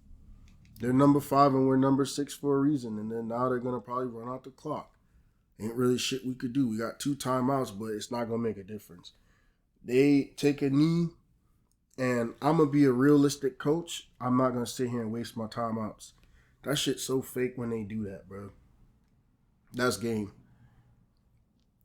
A: They're number 5, and we're number 6 for a reason. And then now they're going to probably run out the clock. Ain't really shit we could do. We got 2 timeouts, but it's not going to make a difference. They take a knee, and I'm going to be a realistic coach. I'm not going to sit here and waste my timeouts. That shit's so fake when they do that, bro. That's game.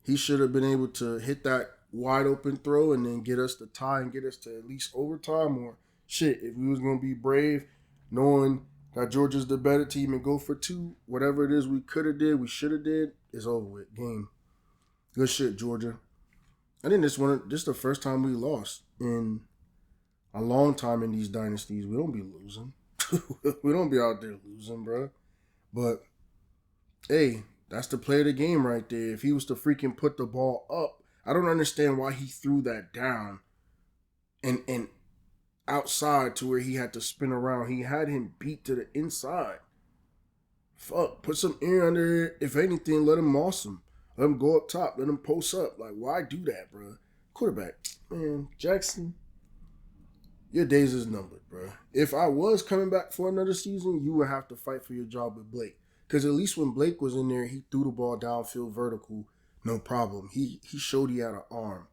A: He should have been able to hit that wide open throw and then get us the tie and get us to at least overtime, or shit, if we was going to be brave, knowing that Georgia's the better team and go for 2, whatever it is we could have did, we should have did, it's over with. Game. Good shit, Georgia. I think this is the first time we lost in a long time in these dynasties. We don't be losing. We don't be out there losing, bro. But, hey, That's the play of the game right there. If he was to freaking put the ball up, I don't understand why he threw that down and outside to where he had to spin around. He had him beat to the inside. Fuck, put some air under it. If anything, let him moss him. Let him go up top. Let him post up. Like, why do that, bro? Quarterback. Man, Jackson, your days is numbered, bro. If I was coming back for another season, you would have to fight for your job with Blake. Because at least when Blake was in there, he threw the ball downfield vertical, no problem. He showed he had an arm.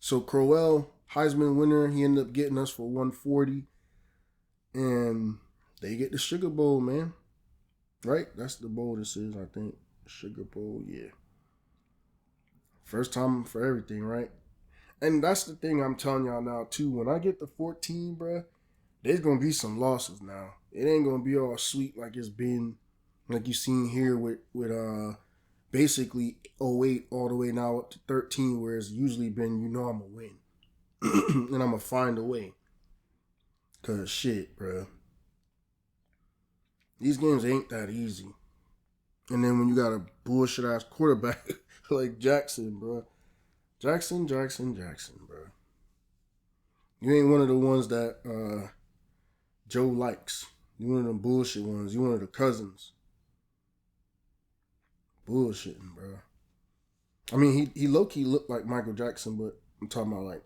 A: So Crowell, Heisman winner, he ended up getting us for 140. And they get the Sugar Bowl, man. Right? That's the bowl this is, I think. Sugar Bowl, yeah. First time for everything, right? And that's the thing I'm telling y'all now, too. When I get to 14, bruh, there's going to be some losses now. It ain't going to be all sweet like it's been, like you seen here with basically 08 all the way now up to 13, where it's usually been, I'm going to win. And I'm going to find a way. Because shit, bruh. These games ain't that easy. And then when you got a bullshit-ass quarterback like Jackson, bro. Jackson, bro. You ain't one of the ones that Joe likes. You one of them bullshit ones. You one of the cousins. Bullshitting, bro. I mean, he low-key looked like Michael Jackson, but I'm talking about like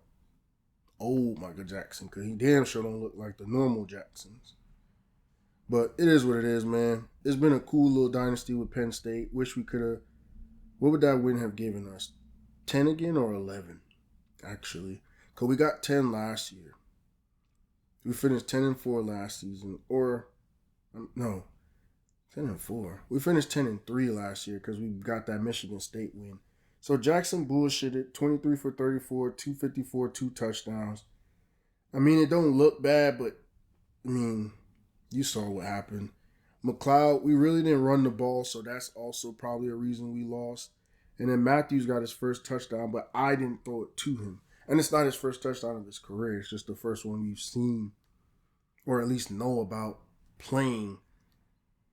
A: old Michael Jackson, because he damn sure don't look like the normal Jacksons. But it is what it is, man. It's been a cool little dynasty with Penn State. Wish we could have... What would that win have given us? 10 again or 11, actually? Because we got 10 last year. We finished 10-4 last season. Or, no, 10-4. We finished 10-3 last year because we got that Michigan State win. So Jackson bullshitted. 23 for 34, 254, 2 touchdowns. I mean, it don't look bad, but, I mean... You saw what happened. McLeod, we really didn't run the ball, so that's also probably a reason we lost. And then Matthews got his first touchdown, but I didn't throw it to him. And it's not his first touchdown of his career. It's just the first one we've seen, or at least know about, playing.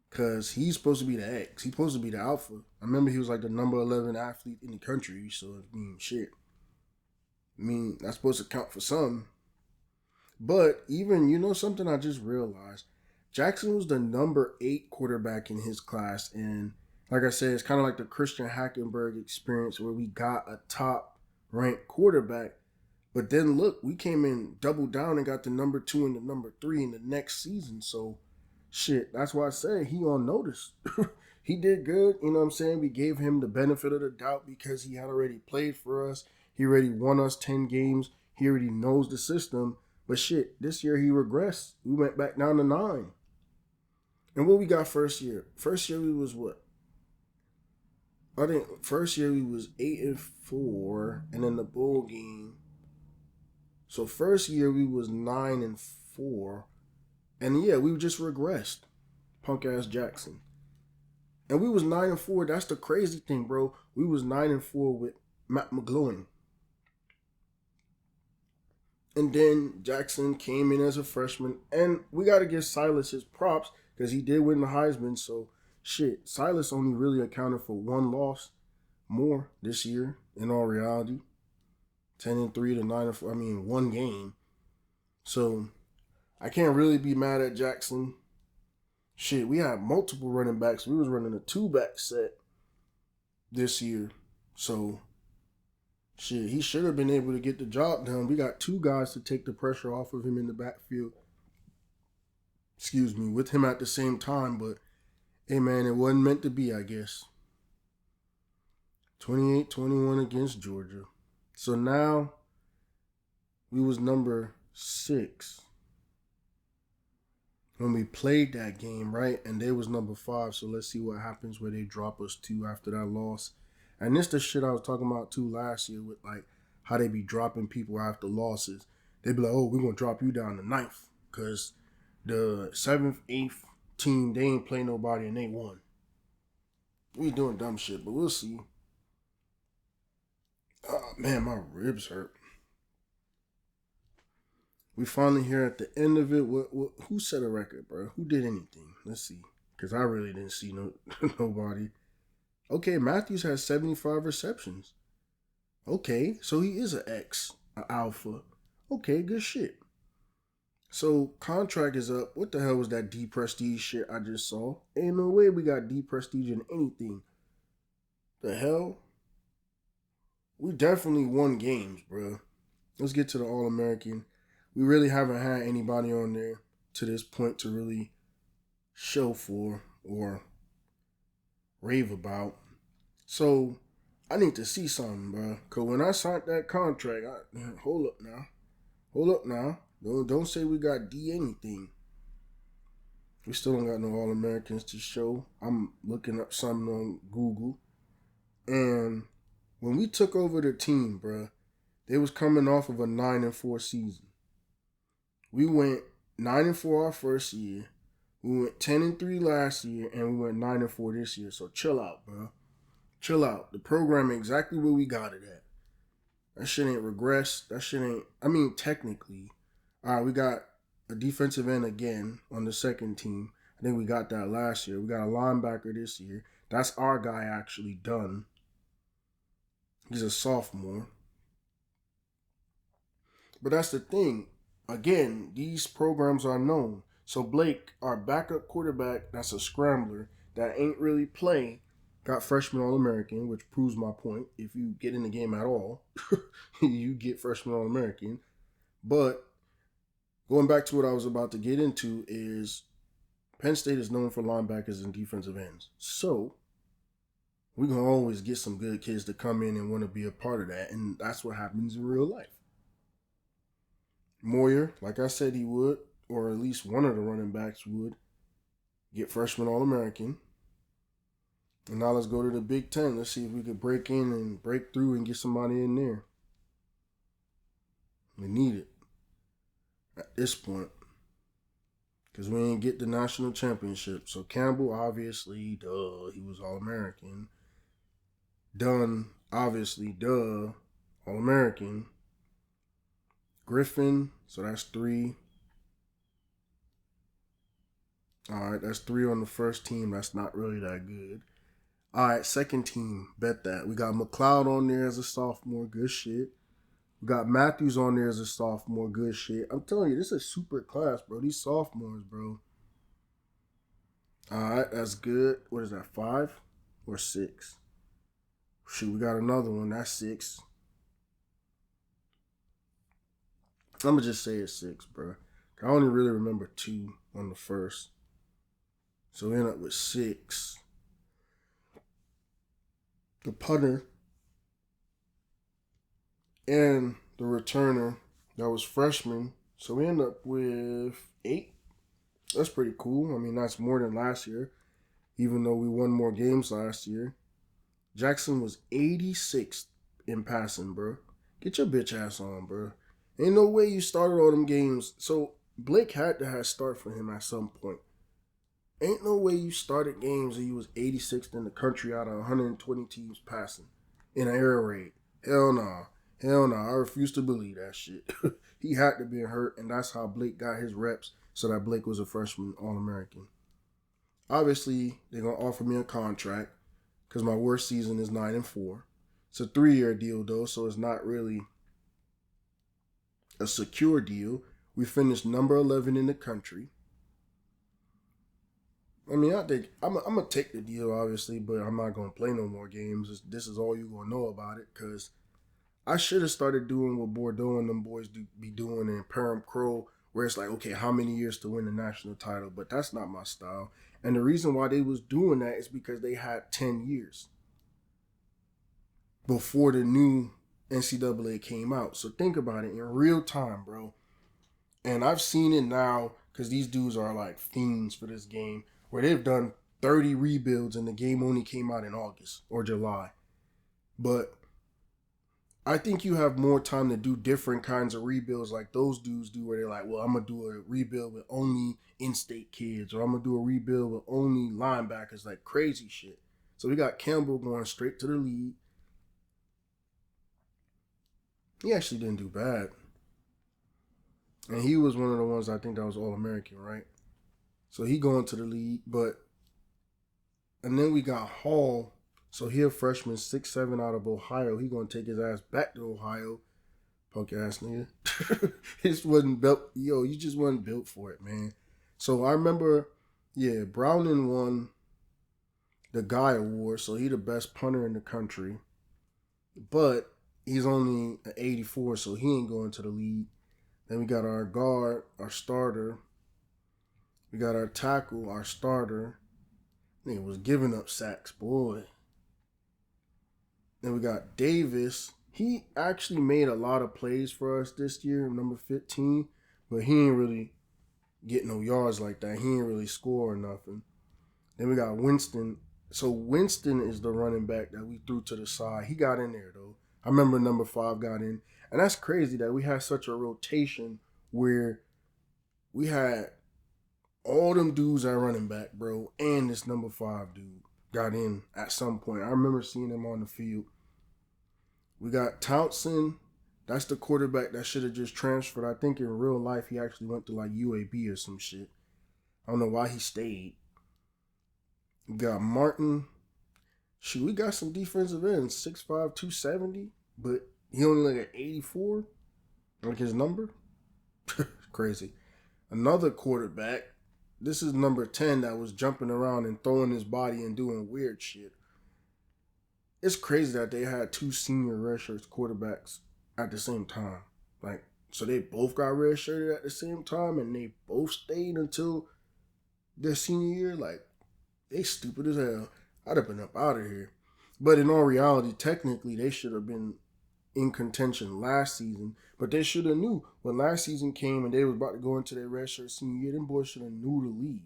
A: Because he's supposed to be the X. He's supposed to be the alpha. I remember he was like the number 11 athlete in the country, so, I mean, shit. I mean, that's supposed to count for something. But even, something I just realized, Jackson was the number 8 quarterback in his class. And like I said, it's kind of like the Christian Hackenberg experience where we got a top-ranked quarterback. But then, look, we came in double down and got the number 2 and the number 3 in the next season. So, shit, that's why I say he on notice. He did good, you know what I'm saying? We gave him the benefit of the doubt because he had already played for us. He already won us 10 games. He already knows the system. But shit, this year he regressed. We went back down to 9. And what we got first year? First year we was what? I think first year we was 8-4, and then the bowl game. So first year we was 9-4, and yeah, we just regressed. Punk ass Jackson. And we was 9-4. That's the crazy thing, bro. We was 9-4 with Matt McGloin. And then Jackson came in as a freshman. And we got to give Silas his props because he did win the Heisman. So, shit, Silas only really accounted for one loss more this year, in all reality. 10-3 to 9-4. I mean, one game. So, I can't really be mad at Jackson. Shit, we had multiple running backs. We was running a 2-back set this year. So... shit, he should have been able to get the job done. We got 2 guys to take the pressure off of him in the backfield. Excuse me, with him at the same time. But, hey, man, it wasn't meant to be, I guess. 28-21 against Georgia. So now, we was number 6 when we played that game, right? And they was number 5. So let's see what happens where they drop us 2 after that loss. And this the shit I was talking about too last year with like how they be dropping people after losses. They be like, oh, we're going to drop you down to 9th because the 7th, 8th team, they ain't play nobody and they won. We doing dumb shit, but we'll see. Oh, man, my ribs hurt. We finally here at the end of it. Who set a record, bro? Who did anything? Let's see. Because I really didn't see nobody. Okay, Matthews has 75 receptions. Okay, so he is an X, an alpha. Okay, good shit. So contract is up. What the hell was that D prestige shit I just saw? Ain't no way we got D prestige in anything. The hell? We definitely won games, bro. Let's get to the All American. We really haven't had anybody on there to this point to really show for or rave about. So I need to see something, bro. Cause when I signed that contract, hold up now. Don't say we got D anything. We still don't got no All Americans to show. I'm looking up something on Google, and when we took over the team, bro, they was coming off of a 9-4 season. We went 9-4 our first year. We went 10-3 last year, and we went 9-4 this year. So chill out, bro. Chill out. The program exactly where we got it at. That shit ain't regressed. That shit ain't. I mean, technically, all right. We got a defensive end again on the second team. I think we got that last year. We got a linebacker this year. That's our guy actually done. He's a sophomore. But that's the thing. Again, these programs are known. So Blake, our backup quarterback, that's a scrambler that ain't really playing, got freshman All-American, which proves my point. If you get in the game at all, you get freshman All-American. But going back to what I was about to get into is Penn State is known for linebackers and defensive ends. So we're going to always get some good kids to come in and want to be a part of that. And that's what happens in real life. Moyer, like I said he would, or at least one of the running backs would, get freshman All-American. And now let's go to the Big Ten. Let's see if we could break in and break through and get somebody in there. We need it at this point. Because we ain't get the national championship. So Campbell, obviously, duh, he was All-American. Dunn, obviously, duh, All-American. Griffin, so that's 3. All right, that's 3 on the first team. That's not really that good. All right, second team, bet that. We got McLeod on there as a sophomore, good shit. We got Matthews on there as a sophomore, good shit. I'm telling you, this is a super class, bro. These sophomores, bro. All right, that's good. What is that, 5 or 6? Shoot, we got another one. That's 6. I'm going to just say it's 6, bro. I only really remember 2 on the first. So we end up with 6. The punter and the returner that was freshman. So we end up with 8. That's pretty cool. I mean, that's more than last year, even though we won more games last year. Jackson was 86th in passing, bro. Get your bitch ass on, bro. Ain't no way you started all them games. So Blake had to have start for him at some point. Ain't no way you started games and you was 86th in the country out of 120 teams passing in an air raid. Hell nah. Hell nah. I refuse to believe that shit. He had to be hurt, and that's how Blake got his reps, so that Blake was a freshman All-American. Obviously, they're going to offer me a contract because my worst season is 9-4. It's a 3-year deal, though, so it's not really a secure deal. We finished number 11 in the country. I mean, I think I'm going to take the deal, obviously, but I'm not going to play no more games. This is all you're going to know about it, because I should have started doing what Bordeaux and them boys be doing in Param Crow, where it's like, okay, how many years to win the national title? But that's not my style. And the reason why they was doing that is because they had 10 years before the new NCAA came out. So think about it in real time, bro. And I've seen it now because these dudes are like fiends for this game, where they've done 30 rebuilds and the game only came out in August or July. But I think you have more time to do different kinds of rebuilds like those dudes do, where they're like, well, I'm going to do a rebuild with only in-state kids, or I'm going to do a rebuild with only linebackers, like crazy shit. So we got Campbell going straight to the league. He actually didn't do bad. And he was one of the ones I think that was All-American, right? So he going to the league, and then we got Hall So he a freshman, 6'7" out of Ohio. He gonna take his ass back to Ohio. Punk ass nigga. He just wasn't built. Yo, you just wasn't built for it, man. So I remember, yeah, Browning won the Guy Award, so he the best punter in the country. But he's only an 84, so he ain't going to the league. Then we got our guard, our starter. We got our tackle, our starter. Nigga was giving up sacks, boy. Then we got Davis. He actually made a lot of plays for us this year, number 15, but he ain't really get no yards like that. He ain't really score or nothing. Then we got Winston. So Winston is the running back that we threw to the side. He got in there, though. I remember number 5 got in. And that's crazy that we had such a rotation where we had all them dudes at running back, bro, and this number 5 dude got in at some point. I remember seeing him on the field. We got Townsend. That's the quarterback that should have just transferred. I think in real life he actually went to like UAB or some shit. I don't know why he stayed. We got Martin. Shoot, we got some defensive ends. 6'5", 270. But he only like an 84. Like his number. Crazy. Another quarterback. This is number 10 that was jumping around and throwing his body and doing weird shit. It's crazy that they had 2 senior redshirt quarterbacks at the same time. Like, so they both got redshirted at the same time and they both stayed until their senior year. Like, they stupid as hell. I'd have been up out of here. But in all reality, technically, they should have been in contention last season. But they should have knew when last season came and they was about to go into their redshirt senior year, them boys should have knew to leave.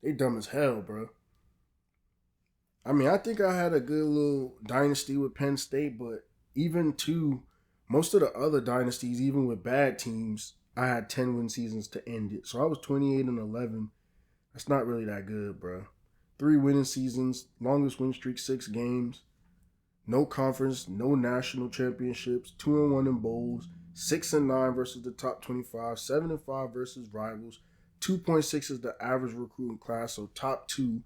A: They dumb as hell, bro. I mean, I think I had a good little dynasty with Penn State, but even to most of the other dynasties, even with bad teams, I had 10-win seasons to end it. So I was 28-11. That's not really that good, bro. 3 winning seasons, longest win streak, 6 games. No conference, no national championships, 2-1 in bowls, 6-9 versus the top 25, 7-5 versus rivals, 2.6 is the average recruiting class, so top 2.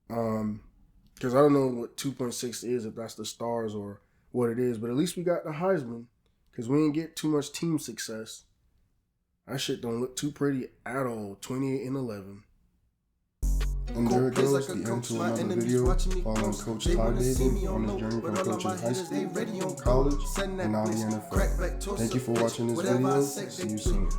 A: Because I don't know what 2.6 is, if that's the stars or what it is, but at least we got the Heisman, because we didn't get too much team success. That shit don't look too pretty at all. 28-11. And there it goes, the end to another video following Coach Ty David on his journey from coaching high school, college, and now the NFL. Thank you for watching this video. See you soon.